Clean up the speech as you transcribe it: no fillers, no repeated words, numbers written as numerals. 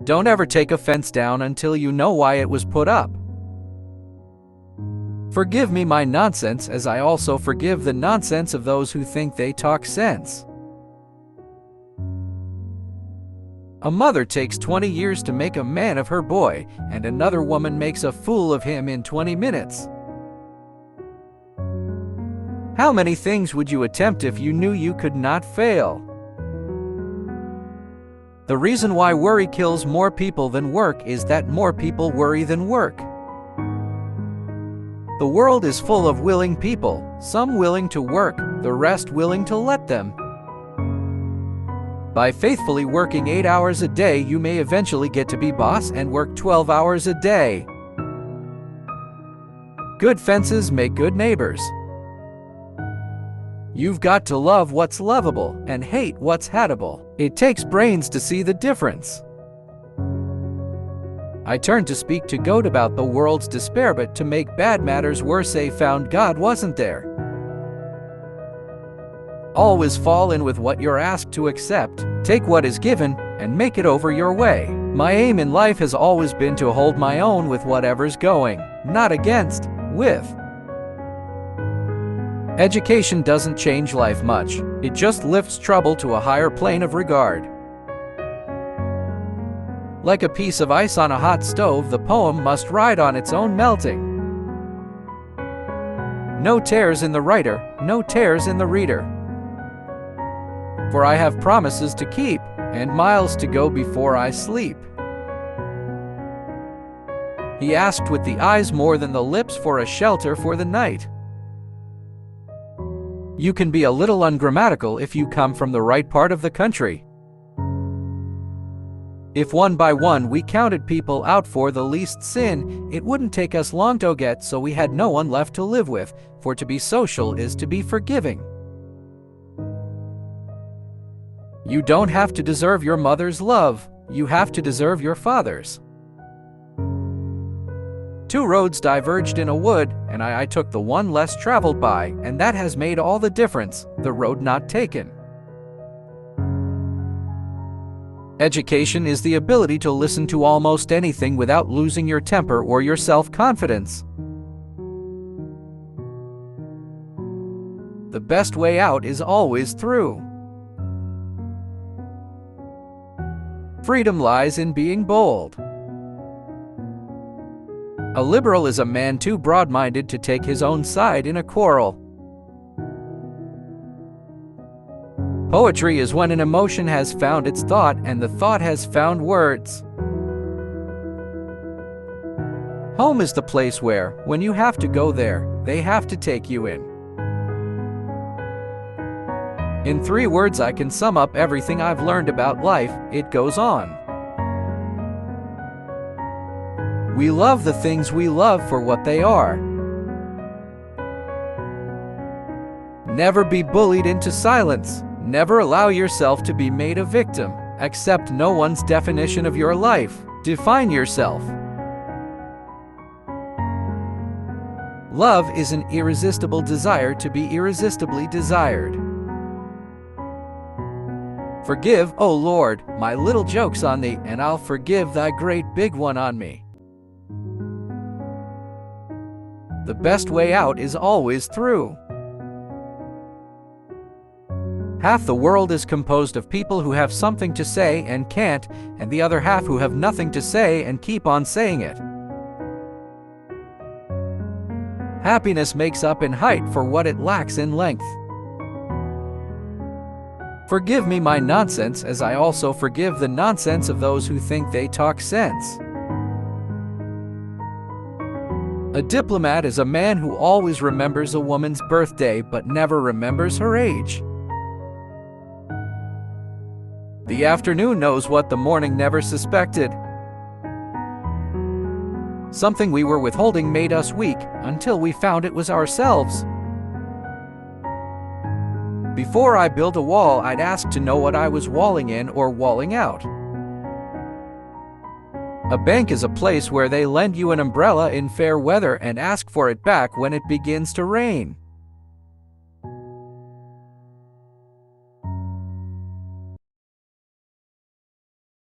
Don't ever take a fence down until you know why it was put up. Forgive me my nonsense, as I also forgive the nonsense of those who think they talk sense. A mother takes 20 years to make a man of her boy, and another woman makes a fool of him in 20 minutes. How many things would you attempt if you knew you could not fail? The reason why worry kills more people than work is that more people worry than work. The world is full of willing people, some willing to work, the rest willing to let them. By faithfully working 8 hours a day, you may eventually get to be boss and work 12 hours a day. Good fences make good neighbors. You've got to love what's lovable and hate what's hateable. It takes brains to see the difference. I turned to speak to Goat about the world's despair, but to make bad matters worse, I found God wasn't there. Always fall in with what you're asked to accept. Take what is given and make it over your way. My aim in life has always been to hold my own with whatever's going, not against, with. Education doesn't change life much. It just lifts trouble to a higher plane of regard. Like a piece of ice on a hot stove, the poem must ride on its own melting. No tears in the writer, no tears in the reader. For I have promises to keep, and miles to go before I sleep. He asked with the eyes more than the lips for a shelter for the night. You can be a little ungrammatical if you come from the right part of the country. If one by one we counted people out for the least sin, it wouldn't take us long to get so we had no one left to live with, for to be social is to be forgiving. You don't have to deserve your mother's love, you have to deserve your father's. Two roads diverged in a wood, and I took the one less traveled by, and that has made all the difference, the road not taken. Education is the ability to listen to almost anything without losing your temper or your self-confidence. The best way out is always through. Freedom lies in being bold. A liberal is a man too broad-minded to take his own side in a quarrel. Poetry is when an emotion has found its thought and the thought has found words. Home is the place where, when you have to go there, they have to take you in. In 3 words I can sum up everything I've learned about life: it goes on. We love the things we love for what they are. Never be bullied into silence. Never allow yourself to be made a victim. Accept no one's definition of your life. Define yourself. Love is an irresistible desire to be irresistibly desired. Forgive, O Lord, my little jokes on thee, and I'll forgive thy great big one on me. The best way out is always through. Half the world is composed of people who have something to say and can't, and the other half who have nothing to say and keep on saying it. Happiness makes up in height for what it lacks in length. Forgive me my nonsense, as I also forgive the nonsense of those who think they talk sense. A diplomat is a man who always remembers a woman's birthday but never remembers her age. The afternoon knows what the morning never suspected. Something we were withholding made us weak until we found it was ourselves. Before I built a wall, I'd ask to know what I was walling in or walling out. A bank is a place where they lend you an umbrella in fair weather and ask for it back when it begins to rain.